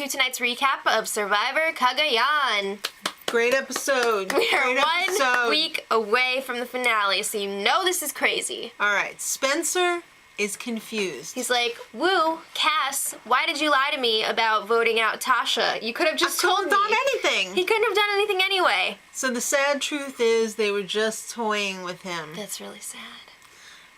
to tonight's recap of Survivor Cagayan. Great episode. We are Great one episode. week away from the finale, so you know this is crazy. All right, Spencer is confused. He's like, "Woo, Cass, why did you lie to me about voting out Tasha? You could have just told me." done anything. He couldn't have done anything anyway. So the sad truth is they were just toying with him. That's really sad.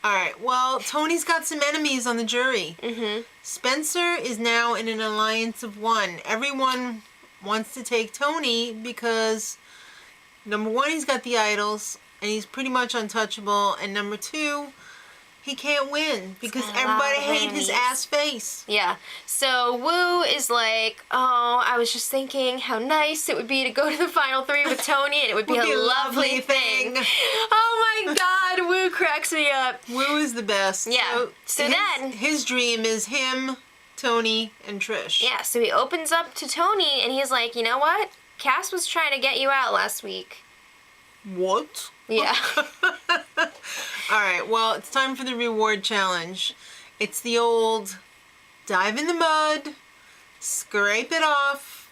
All right, well, Tony's got some enemies on the jury. Mm-hmm. Spencer is now in an alliance of one. Everyone wants to take Tony because, number one, he's got the idols, and he's pretty much untouchable, and number two, he can't win because everybody hates his ass face. Yeah. So Woo is like, "Oh, I was just thinking how nice it would be to go to the final three with Tony, and it would be a lovely thing." Oh my God, Woo cracks me up. Woo is the best. Yeah. So then his dream is him, Tony, and Trish. Yeah. So he opens up to Tony, and he's like, "You know what? Cass was trying to get you out last week." What? Yeah. All right, well, it's time for the reward challenge. It's the old dive in the mud, scrape it off,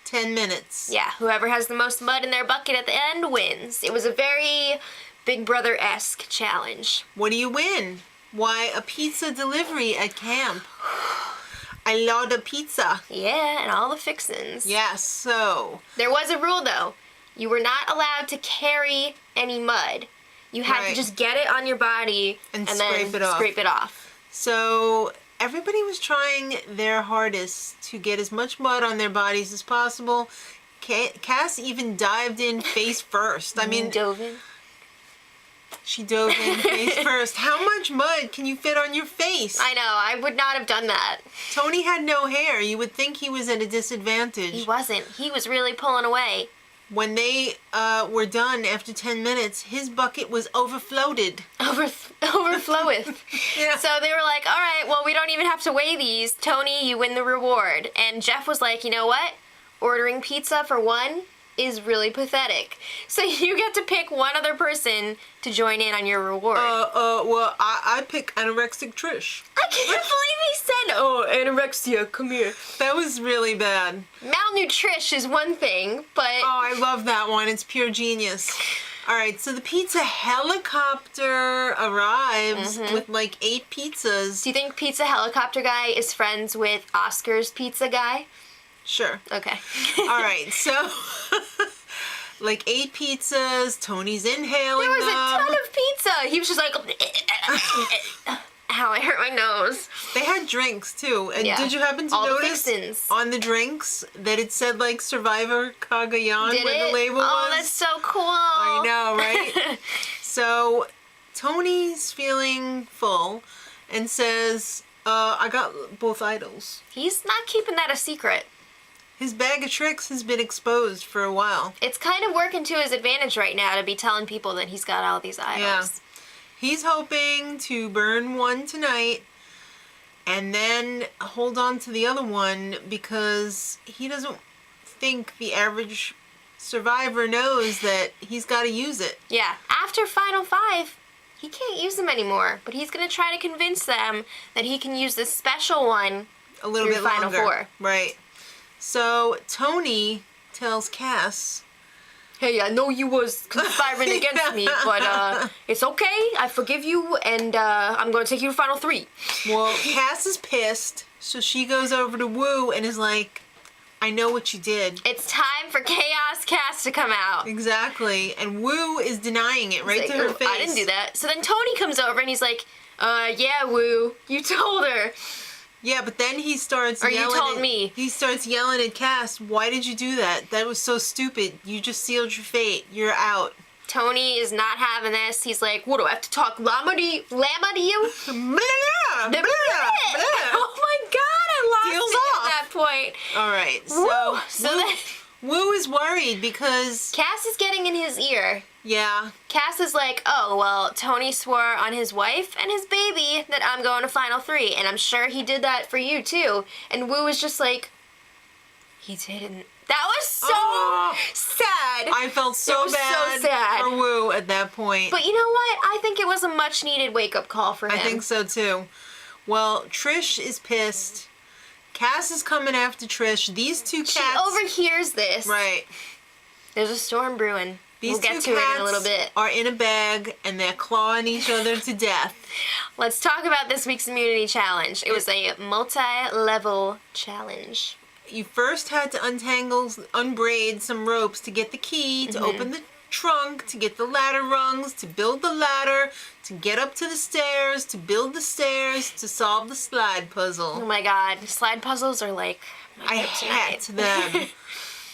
10 minutes. Yeah, whoever has the most mud in their bucket at the end wins. It was a very Big Brother-esque challenge. What do you win? Why, a pizza delivery at camp. I love the pizza. Yeah, and all the fixins. Yes, so. There was a rule, though. You were not allowed to carry any mud. You had to just get it on your body and then scrape it off. So everybody was trying their hardest to get as much mud on their bodies as possible. Cass even dived in face first. I mean, dove in. She dove in face first. How much mud can you fit on your face? I know. I would not have done that. Tony had no hair. You would think he was at a disadvantage. He wasn't. He was really pulling away. When they were done after 10 minutes, his bucket was overflowed. Overfloweth. Yeah. So they were like, "All right, well, we don't even have to weigh these. Tony, you win the reward." And Jeff was like, "You know what? Ordering pizza for one is really pathetic. So you get to pick one other person to join in on your reward." Well, I pick anorexic Trish. I can't believe he said, "Oh, anorexia, come here." That was really bad. Malnutrish is one thing, but... Oh, I love that one. It's pure genius. All right, so the pizza helicopter arrives with like 8 pizzas. Do you think Pizza Helicopter Guy is friends with Oscar's Pizza Guy? Sure. Okay. All right, so like 8 pizzas. Tony's inhaling There was them. a ton of pizza. He was just like, "Ow, I hurt my nose." They had drinks too. And Yeah. did you happen to All the notice fixins. on the drinks that it said like Survivor Cagayan Did where it? the label was? Oh, that's so cool. I know, right? So Tony's feeling full and says, I got both idols. He's not keeping that a secret. His bag of tricks has been exposed for a while. It's kind of working to his advantage right now to be telling people that he's got all these idols. Yeah. He's hoping to burn one tonight and then hold on to the other one because he doesn't think the average survivor knows that he's got to use it. Yeah. After Final 5, he can't use them anymore, but he's going to try to convince them that he can use this special one A little through bit Final longer. 4. Right. So Tony tells Cass, "Hey, I know you was conspiring against me, but it's okay. I forgive you, and I'm going to take you to Final 3. well, Cass is pissed, so she goes over to Woo and is like, "I know what you did." It's time for Chaos Cass to come out. Exactly. And Woo is denying it right He's to like, her "Oh, face. I didn't do that." So then Tony comes over and he's like, "Yeah, Woo, you told her." Yeah, but then he starts Or yelling. you told me. He starts yelling at Cass, "Why did you do that? That was so stupid. You just sealed your fate. You're out." Tony is not having this. He's like, "What, do I have to talk llama to you?" Blah, Oh blah, blah. my God, I lost Deal's it off. at that point. All right, Woo. So Woo, then Woo is worried because, Cass is getting in his ear. yeah, Cass is like, "Oh, well, Tony swore on his wife and his baby that I'm going to Final 3, and I'm sure he did that for you, too." And Woo is just like, "He didn't." That was so sad. I felt so was bad so sad. for Woo at that point. But you know what? I think it was a much-needed wake-up call for him. I think so, too. Well, Trish is pissed. Cass is coming after Trish. These two cats. She overhears this. Right. There's a storm brewing. These we'll get two to cats it in a little bit. are in a bag and they're clawing each other to death. Let's talk about this week's immunity challenge. It was a multi-level challenge. You first had to unbraid some ropes to get the key, to open the trunk, to get the ladder rungs, to build the ladder, to get up to the stairs, to build the stairs, to solve the slide puzzle. Oh my god, slide puzzles are like my I kryptonite. hate them.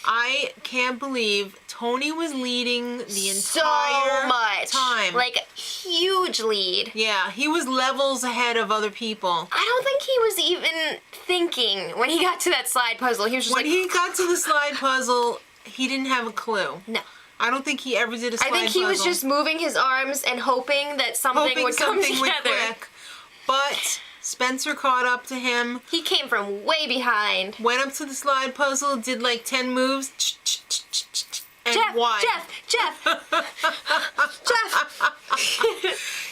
I can't believe Tony was leading the So entire much. time. Like, huge lead. Yeah, he was levels ahead of other people. I don't think he was even thinking when he got to that slide puzzle. He was just When like, he got to the slide puzzle, he didn't have a clue. no. I don't think he ever did a slide puzzle. I think he was just moving his arms and hoping that something would come together. would click. But Spencer caught up to him, He came from way behind. went up to the slide puzzle, did like 10 moves, and Jeff, won. Jeff.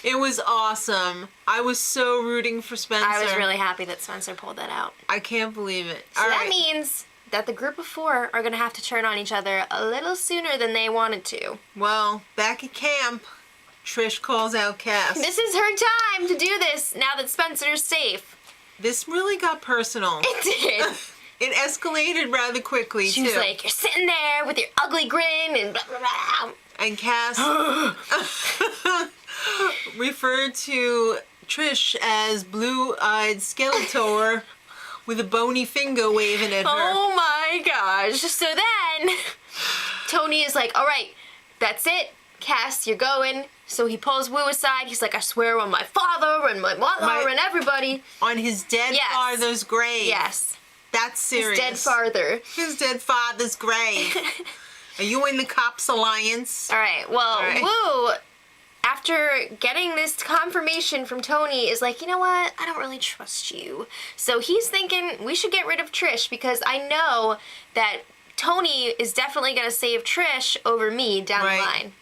It was awesome. I was so rooting for Spencer. I was really happy that Spencer pulled that out. I can't believe it. So All that right. means that the group of 4 are going to have to turn on each other a little sooner than they wanted to. Well, back at camp, Trish calls out Cass. This is her time to do this now that Spencer's safe. This really got personal. It did. It escalated rather quickly, She too. was like, you're sitting there with your ugly grin and blah, blah, blah. And Cass referred to Trish as blue-eyed Skeletor with a bony finger waving at her. Oh my gosh. So then, Tony is like, all right, that's it. Cass, you're going. So he pulls Wu aside. He's like, I swear on my father and my mother and everybody. On his dead Yes. father's grave. Yes. That's serious. His dead father. His dead father's grave. Are you in the Cops Alliance? All right. Well, All right. Wu, after getting this confirmation from Tony, is like, you know what? I don't really trust you. So he's thinking we should get rid of Trish because I know that Tony is definitely going to save Trish over me down the line.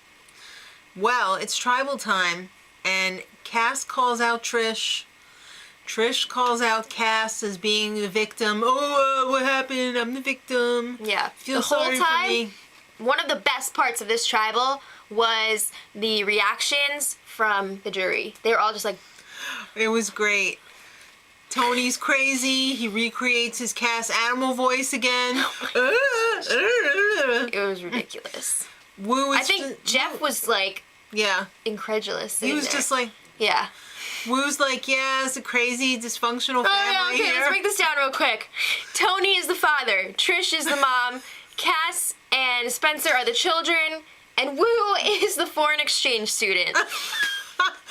Well, it's tribal time, and Cass calls out Trish. Trish calls out Cass as being the victim. Oh, what happened? I'm the victim. Yeah. Feel the whole sorry time, for me. one of the best parts of this tribal was the reactions from the jury. They were all just like, It was great. Tony's crazy. He recreates his Cass animal voice again. it was ridiculous. Wu is I think Jeff was like yeah. incredulous. He was there. just like, yeah. Wu's like, yeah, it's a crazy, dysfunctional family Oh, yeah, okay, here. let's break this down real quick. Tony is the father, Trish is the mom, Cass and Spencer are the children, and Wu is the foreign exchange student.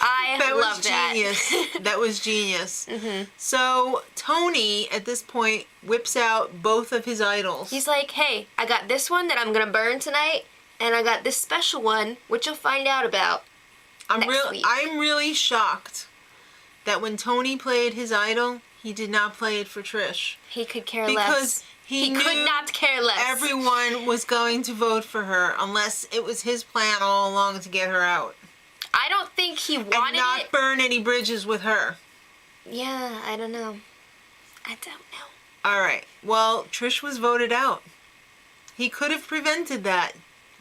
I love that. Genius. That was genius. So Tony, at this point, whips out both of his idols. He's like, hey, I got this one that I'm gonna burn tonight, and I got this special one, which you'll find out about next week. I'm really shocked that when Tony played his idol, he did not play it for Trish. He could care Because less. he could knew not care less. Everyone was going to vote for her unless it was his plan all along to get her out. I don't think he And wanted not it. burn any bridges with her. Yeah, I don't know. I don't know. All right. Well, Trish was voted out. He could have prevented that.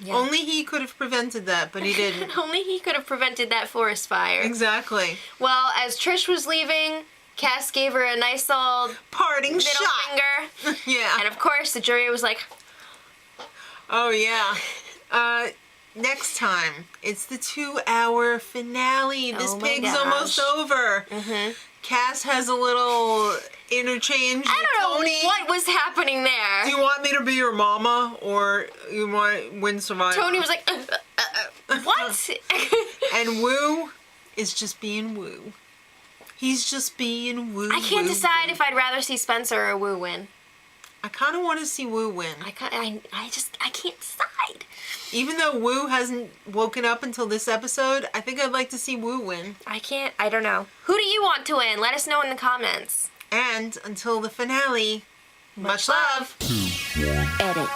Yeah. Only he could have prevented that, but he didn't. Only he could have prevented that forest fire. Exactly. Well, as Trish was leaving, Cass gave her a nice old Parting middle shot. finger. Yeah. And of course, the jury was like, Oh, yeah. Next time, it's the 2-hour finale. This Oh my pig's gosh. almost over. Cass has a little interchange I with don't know Tony. what was happening there. Do you want me to be your mama, or you want win survival? Tony was like, what? And Wu is just being Wu. He's just being Wu. I can't Wu, decide Wu. if I'd rather see Spencer or Wu win. I kind of want to see Wu win. I can't decide. Even though Wu hasn't woken up until this episode, I think I'd like to see Wu win. I don't know. Who do you want to win? Let us know in the comments. And until the finale, much love. Edit.